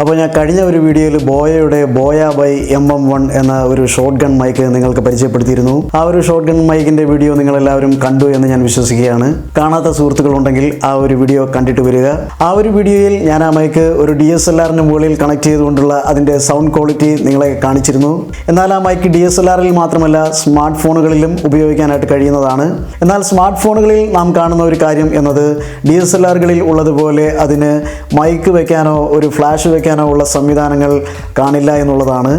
അപ്പോൾ ഞാൻ കഴിഞ്ഞ ഒരു വീഡിയോയിൽ ബോയയുടെ ബോയ ബൈ MM1 എന്ന ഒരു ഷോട്ട് ഗൺ മൈക്ക് നിങ്ങൾക്ക് പരിചയപ്പെടുത്തിയിരുന്നു. ആ ഒരു ഷോട്ട് ഗൺ മൈക്കിൻ്റെ വീഡിയോ നിങ്ങളെല്ലാവരും കണ്ടു എന്ന് ഞാൻ വിശ്വസിക്കുകയാണ്. കാണാത്ത സുഹൃത്തുക്കളുണ്ടെങ്കിൽ ആ ഒരു വീഡിയോ കണ്ടിട്ട് വരിക. ആ ഒരു വീഡിയോയിൽ ഞാൻ ആ മൈക്ക് ഒരു DSLR-ന് മുകളിൽ കണക്ട് ചെയ്തുകൊണ്ടുള്ള അതിൻ്റെ സൗണ്ട് ക്വാളിറ്റി നിങ്ങളെ കാണിച്ചിരുന്നു. എന്നാൽ ആ മൈക്ക് DSLR-ൽ മാത്രമല്ല സ്മാർട്ട് ഫോണുകളിലും ഉപയോഗിക്കാനായിട്ട് കഴിയുന്നതാണ്. എന്നാൽ സ്മാർട്ട് ഫോണുകളിൽ നാം കാണുന്ന ഒരു കാര്യം എന്നത് DSLR-കളിൽ ഉള്ളതുപോലെ അതിന് മൈക്ക് വയ്ക്കാനോ ഒരു ഫ്ലാഷ് വയ്ക്കാനോ ഉള്ള സംവിധാനങ്ങൾ കാണില്ല എന്നുള്ളതാണ്.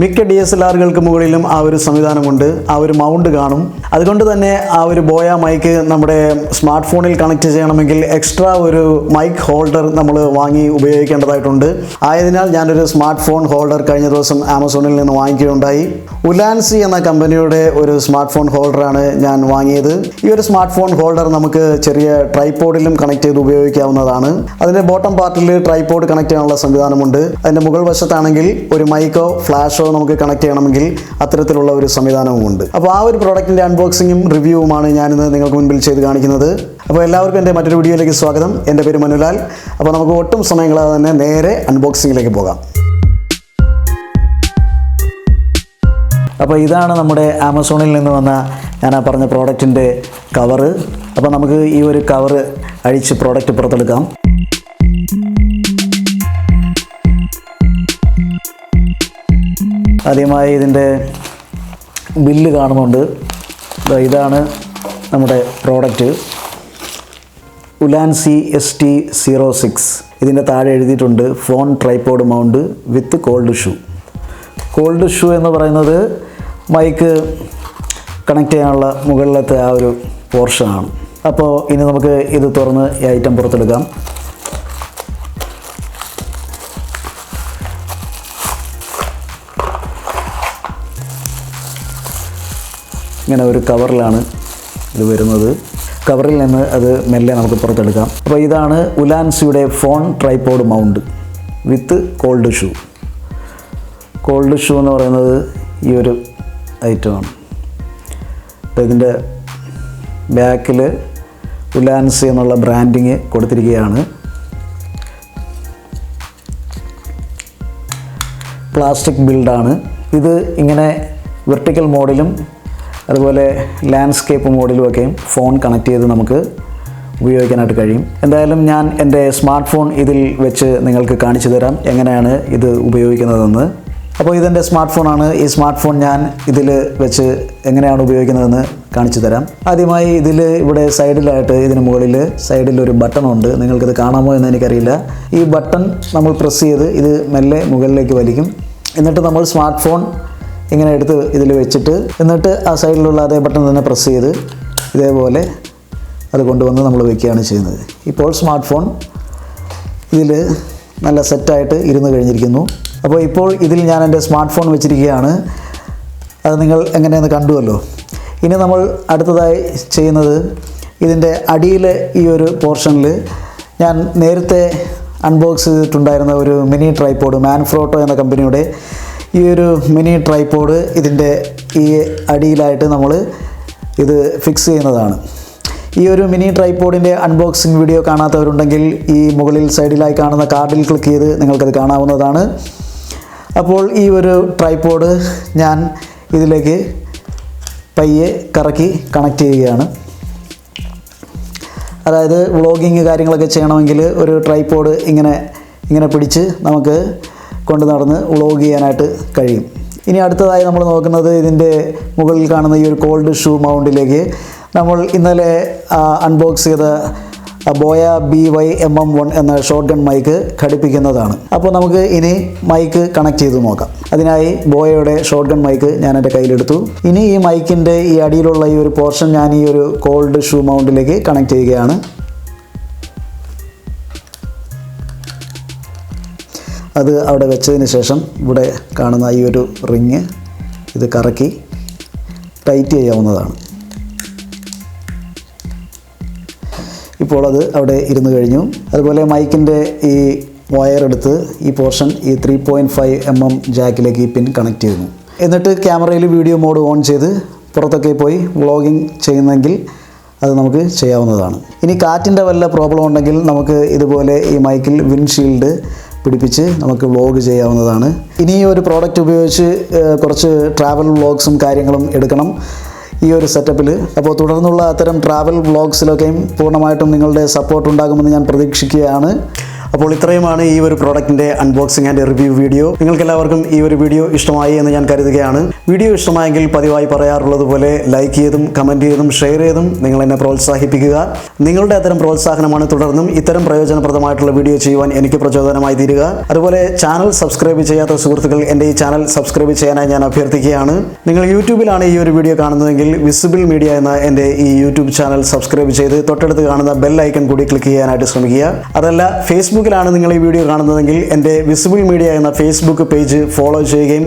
മിക്ക DSLR-കൾക്ക് മുകളിലും ആ ഒരു സംവിധാനമുണ്ട്, ആ ഒരു മൗണ്ട് കാണും. അതുകൊണ്ട് തന്നെ ആ ഒരു ബോയ മൈക്ക് നമ്മുടെ സ്മാർട്ട് ഫോണിൽ കണക്ട് ചെയ്യണമെങ്കിൽ എക്സ്ട്രാ ഒരു മൈക്ക് ഹോൾഡർ നമ്മൾ വാങ്ങി ഉപയോഗിക്കേണ്ടതായിട്ടുണ്ട്. ആയതിനാൽ ഞാനൊരു സ്മാർട്ട് ഫോൺ ഹോൾഡർ കഴിഞ്ഞ ദിവസം ആമസോണിൽ നിന്ന് വാങ്ങിക്കുകയുണ്ടായി. ഉലാൻസി എന്ന കമ്പനിയുടെ ഒരു സ്മാർട്ട് ഫോൺ ഹോൾഡറാണ് ഞാൻ വാങ്ങിയത്. ഈ ഒരു സ്മാർട്ട് ഫോൺ ഹോൾഡർ നമുക്ക് ചെറിയ ട്രൈപോഡിലും കണക്ട് ചെയ്ത് ഉപയോഗിക്കാവുന്നതാണ്. അതിൻ്റെ ബോട്ടം പാർട്ടിൽ ട്രൈപോഡ് കണക്ട് ചെയ്യാനുള്ള സംവിധാനമുണ്ട്. അതിൻ്റെ മുകൾ വശത്താണെങ്കിൽ ഒരു മൈക്കോ ഫ്ലാഷോ നമുക്ക് കണക്ട് ചെയ്യണമെങ്കിൽ അത്തരത്തിലുള്ള ഒരു സംവിധാനവുമുണ്ട്. അപ്പോൾ ആ ഒരു പ്രോഡക്റ്റിൻ്റെ അൺബോക്സിങ്ങും റിവ്യൂവുമാണ് ഞാനിന്ന് നിങ്ങൾക്ക് മുൻപിൽ ചെയ്ത് കാണിക്കുന്നത്. അപ്പോൾ എല്ലാവർക്കും എൻ്റെ മറ്റൊരു വീഡിയോയിലേക്ക് സ്വാഗതം. എൻ്റെ പേര് മനുലാൽ. അപ്പോൾ നമുക്ക് ഒട്ടും സമയം കളയാതെ തന്നെ നേരെ അൺബോക്സിങ്ങിലേക്ക് പോകാം. അപ്പോൾ ഇതാണ് നമ്മുടെ ആമസോണിൽ നിന്ന് വന്ന ഞാൻ ആ പറഞ്ഞ പ്രോഡക്റ്റിൻ്റെ കവറ്. അപ്പോൾ നമുക്ക് ഈ ഒരു കവറ് അഴിച്ച് പ്രോഡക്റ്റ് പുറത്തെടുക്കാം. ആദ്യമായി ഇതിൻ്റെ ബില്ല് കാണുന്നുണ്ട്. ഇതാണ് നമ്മുടെ പ്രോഡക്റ്റ്, ഉലാൻസി ST06. ഇതിൻ്റെ താഴെ എഴുതിയിട്ടുണ്ട് phone tripod mount with cold shoe. Cold shoe എന്ന് പറയുന്നത് മൈക്ക് കണക്ട് ചെയ്യാനുള്ള മുകളിലത്തെ ആ ഒരു പോർഷനാണ്. അപ്പോൾ ഇനി നമുക്ക് ഇത് തുറന്ന് ഈ ഐറ്റം പുറത്തെടുക്കാം. ഇങ്ങനെ ഒരു കവറിലാണ് ഇത് വരുന്നത്. കവറിൽ നിന്ന് അത് മെല്ലെ നമുക്ക് പുറത്തെടുക്കാം. അപ്പോൾ ഇതാണ് ഉലാൻസിയുടെ phone tripod mount with cold shoe. Cold shoe എന്ന് പറയുന്നത് ഈ ഒരു ഐറ്റമാണ്. അപ്പോൾ ഇതിൻ്റെ ബാക്കിൽ ഉലാൻസി എന്നുള്ള ബ്രാൻഡിങ് കൊടുത്തിരിക്കുകയാണ്. പ്ലാസ്റ്റിക് ബിൽഡാണ് ഇത്. ഇങ്ങനെ വെർട്ടിക്കൽ മോഡിലും അതുപോലെ ലാൻഡ്സ്കേപ്പ് മോഡിലുമൊക്കെയും ഫോൺ കണക്ട് ചെയ്ത് നമുക്ക് ഉപയോഗിക്കാനായിട്ട് കഴിയും. എന്തായാലും ഞാൻ എൻ്റെ സ്മാർട്ട് ഫോൺ ഇതിൽ വെച്ച് നിങ്ങൾക്ക് കാണിച്ചു തരാം എങ്ങനെയാണ് ഇത് ഉപയോഗിക്കുന്നതെന്ന്. അപ്പോൾ ഇതെൻ്റെ സ്മാർട്ട് ഫോണാണ്. ഈ സ്മാർട്ട് ഫോൺ ഞാൻ ഇതിൽ വെച്ച് എങ്ങനെയാണ് ഉപയോഗിക്കുന്നതെന്ന് കാണിച്ചു തരാം. ആദ്യമായി ഇവിടെ സൈഡിലായിട്ട് ഇതിന് മുകളിൽ സൈഡിലൊരു ബട്ടണുണ്ട്. നിങ്ങൾക്കിത് കാണാമോ എന്ന് എനിക്കറിയില്ല. ഈ ബട്ടൺ നമ്മൾ പ്രസ് ചെയ്ത് ഇത് മെല്ലെ മുകളിലേക്ക് വലിക്കും. എന്നിട്ട് നമ്മൾ സ്മാർട്ട് ഫോൺ ഇങ്ങനെ എടുത്ത് ഇതിൽ വെച്ചിട്ട് എന്നിട്ട് ആ സൈഡിലുള്ള അതേ ബട്ടൺ തന്നെ പ്രസ് ചെയ്ത് ഇതേപോലെ അത് കൊണ്ടുവന്ന് നമ്മൾ വയ്ക്കുകയാണ് ചെയ്യുന്നത്. ഇപ്പോൾ സ്മാർട്ട് ഫോൺ ഇതിൽ നല്ല സെറ്റായിട്ട് ഇരുന്ന് കഴിഞ്ഞിരിക്കുന്നു. അപ്പോൾ ഇപ്പോൾ ഇതിൽ ഞാൻ എൻ്റെ സ്മാർട്ട് ഫോൺ വെച്ചിരിക്കുകയാണ്. അത് നിങ്ങൾ എങ്ങനെയെന്ന് കണ്ടുവല്ലോ. ഇനി നമ്മൾ അടുത്തതായി ചെയ്യുന്നത് ഇതിൻ്റെ അടിയിലെ ഈ ഒരു പോർഷനിൽ ഞാൻ നേരത്തെ അൺബോക്സ് ചെയ്തിട്ടുണ്ടായിരുന്ന ഒരു മിനി ട്രൈപോഡ്, മാൻഫ്രോട്ടോ എന്ന കമ്പനിയുടെ ഈ ഒരു മിനി ട്രൈപോഡ് ഇതിൻ്റെ ഈ അടിയിലായിട്ട് നമ്മൾ ഇത് ഫിക്സ് ചെയ്യുന്നതാണ്. ഈ ഒരു മിനി ട്രൈപോഡിൻ്റെ അൺബോക്സിങ് വീഡിയോ കാണാത്തവരുണ്ടെങ്കിൽ ഈ മുകളിൽ സൈഡിലായി കാണുന്ന കാർഡിൽ ക്ലിക്ക് ചെയ്ത് നിങ്ങൾക്കത് കാണാവുന്നതാണ്. അപ്പോൾ ഈ ഒരു ട്രൈപോഡ് ഞാൻ ഇതിലേക്ക് പയ്യെ കറക്കി കണക്ട് ചെയ്യുകയാണ്. അതായത് വ്ളോഗിങ് കാര്യങ്ങളൊക്കെ ചെയ്യണമെങ്കിൽ ഒരു ട്രൈപോഡ് ഇങ്ങനെ പിടിച്ച് നമുക്ക് കൊണ്ട് നടന്ന് വ്ളോഗ് ചെയ്യാനായിട്ട് കഴിയും. ഇനി അടുത്തതായി നമ്മൾ നോക്കുന്നത് ഇതിൻ്റെ മുകളിൽ കാണുന്ന ഈ ഒരു കോൾഡ് ഷൂ മൗണ്ടിലേക്ക് നമ്മൾ ഇന്നലെ അൺബോക്സ് ചെയ്ത ബോയ BY MM1 എന്ന ഷോട്ട് ഗൺ മൈക്ക് ഘടിപ്പിക്കുന്നതാണ്. അപ്പോൾ നമുക്ക് ഇനി മൈക്ക് കണക്ട് ചെയ്ത് നോക്കാം. അതിനായി ബോയയുടെ ഷോട്ട് ഗൺ മൈക്ക് ഞാൻ എൻ്റെ കയ്യിലെടുത്തു. ഇനി ഈ മൈക്കിൻ്റെ ഈ അടിയിലുള്ള ഈ ഒരു പോർഷൻ ഞാൻ ഈ ഒരു കോൾഡ് ഷൂ മൗണ്ടിലേക്ക് കണക്ട് ചെയ്യുകയാണ്. അത് അവിടെ വെച്ചതിന് ശേഷം ഇവിടെ കാണുന്ന ഈ ഒരു റിങ് ഇത് കറക്കി ടൈറ്റ് ചെയ്യാവുന്നതാണ്. ഇപ്പോൾ അത് അവിടെ ഇരുന്ന് കഴിഞ്ഞു. അതുപോലെ മൈക്കിൻ്റെ ഈ വയർ എടുത്ത് ഈ പോർഷൻ ഈ 3.5 mm ജാക്കിലേക്ക് ഈ പിൻ കണക്ട് ചെയ്യുന്നു. എന്നിട്ട് ക്യാമറയിൽ വീഡിയോ മോഡ് ഓൺ ചെയ്ത് പുറത്തൊക്കെ പോയി വ്ളോഗിങ് ചെയ്യുന്നെങ്കിൽ അത് നമുക്ക് ചെയ്യാവുന്നതാണ്. ഇനി കാറ്റിൻ്റെ വല്ല പ്രോബ്ലം ഉണ്ടെങ്കിൽ നമുക്ക് ഇതുപോലെ ഈ മൈക്കിൽ വിൻഡ്ഷീൽഡ് പിടിപ്പിച്ച് നമുക്ക് വ്ലോഗ് ചെയ്യാവുന്നതാണ്. ഇനി ഈ ഒരു പ്രോഡക്റ്റ് ഉപയോഗിച്ച് കുറച്ച് ട്രാവൽ വ്ലോഗ്സും കാര്യങ്ങളും എടുക്കണം ഈ ഒരു സെറ്റപ്പിൽ. അപ്പോൾ തുടർന്നുള്ള അത്തരം ട്രാവൽ വ്ലോഗ്സിലൊക്കെയും പൂർണ്ണമായിട്ടും നിങ്ങളുടെ സപ്പോർട്ട് ഉണ്ടാകുമെന്ന് ഞാൻ പ്രതീക്ഷിക്കുകയാണ്. അപ്പോൾ ഇത്രയുമാണ് ഈ ഒരു പ്രോഡക്റ്റിൻ്റെ അൺബോക്സിംഗ് ആൻഡ് റിവ്യൂ വീഡിയോ. നിങ്ങൾക്കെല്ലാവർക്കും ഈ ഒരു വീഡിയോ ഇഷ്ടമായി എന്ന് ഞാൻ കരുതുകയാണ്. വീഡിയോ ഇഷ്ടമായെങ്കിൽ പതിവായി പറയാറുള്ളത് പോലെ ലൈക്ക് ചെയ്തും കമൻറ്റ് ചെയ്തും ഷെയർ ചെയ്തും നിങ്ങൾ എന്നെ പ്രോത്സാഹിപ്പിക്കുക. നിങ്ങളുടെ അത്തരം പ്രോത്സാഹനമാണ് തുടർന്നും ഇത്തരം പ്രയോജനപ്രദമായിട്ടുള്ള വീഡിയോ ചെയ്യുവാൻ എനിക്ക് പ്രചോദനമായി തീരുക. അതുപോലെ ചാനൽ സബ്സ്ക്രൈബ് ചെയ്യാത്ത സുഹൃത്തുക്കൾ എൻ്റെ ഈ ചാനൽ സബ്സ്ക്രൈബ് ചെയ്യാനായി ഞാൻ അഭ്യർത്ഥിക്കുകയാണ്. നിങ്ങൾ യൂട്യൂബിലാണ് ഈ ഒരു വീഡിയോ കാണുന്നതെങ്കിൽ വിസിബിൾ മീഡിയ എന്ന എൻ്റെ ഈ യൂട്യൂബ് ചാനൽ സബ്സ്ക്രൈബ് ചെയ്ത് തൊട്ടടുത്ത് കാണുന്ന ബെൽ ഐക്കൺ കൂടി ക്ലിക്ക് ചെയ്യാനായിട്ട് ശ്രമിക്കുക. അതല്ല ഫേസ്ബുക്കിലാണ് നിങ്ങൾ ഈ വീഡിയോ കാണുന്നതെങ്കിൽ എൻ്റെ വിസിബിൾ മീഡിയ എന്ന ഫേസ്ബുക്ക് പേജ് ഫോളോ ചെയ്യുകയും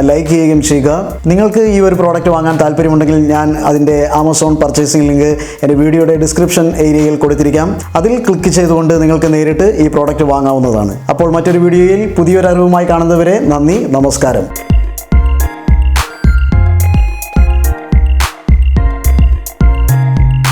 ലൈക്ക് ചെയ്യുകയും ചെയ്യുക. നിങ്ങൾക്ക് ഈ ഒരു പ്രോഡക്റ്റ് വാങ്ങാൻ താല്പര്യമുണ്ടെങ്കിൽ ഞാൻ അതിൻ്റെ ആമസോൺ പർച്ചേസിംഗ് ലിങ്ക് എൻ്റെ വീഡിയോയുടെ ഡിസ്ക്രിപ്ഷൻ ഏരിയയിൽ കൊടുത്തിരിക്കാം. അതിൽ ക്ലിക്ക് ചെയ്തുകൊണ്ട് നിങ്ങൾക്ക് നേരിട്ട് ഈ പ്രോഡക്റ്റ് വാങ്ങാവുന്നതാണ്. അപ്പോൾ മറ്റൊരു വീഡിയോയിൽ പുതിയൊരു അറിവുമായി കാണുന്നവരെ നന്ദി, നമസ്കാരം.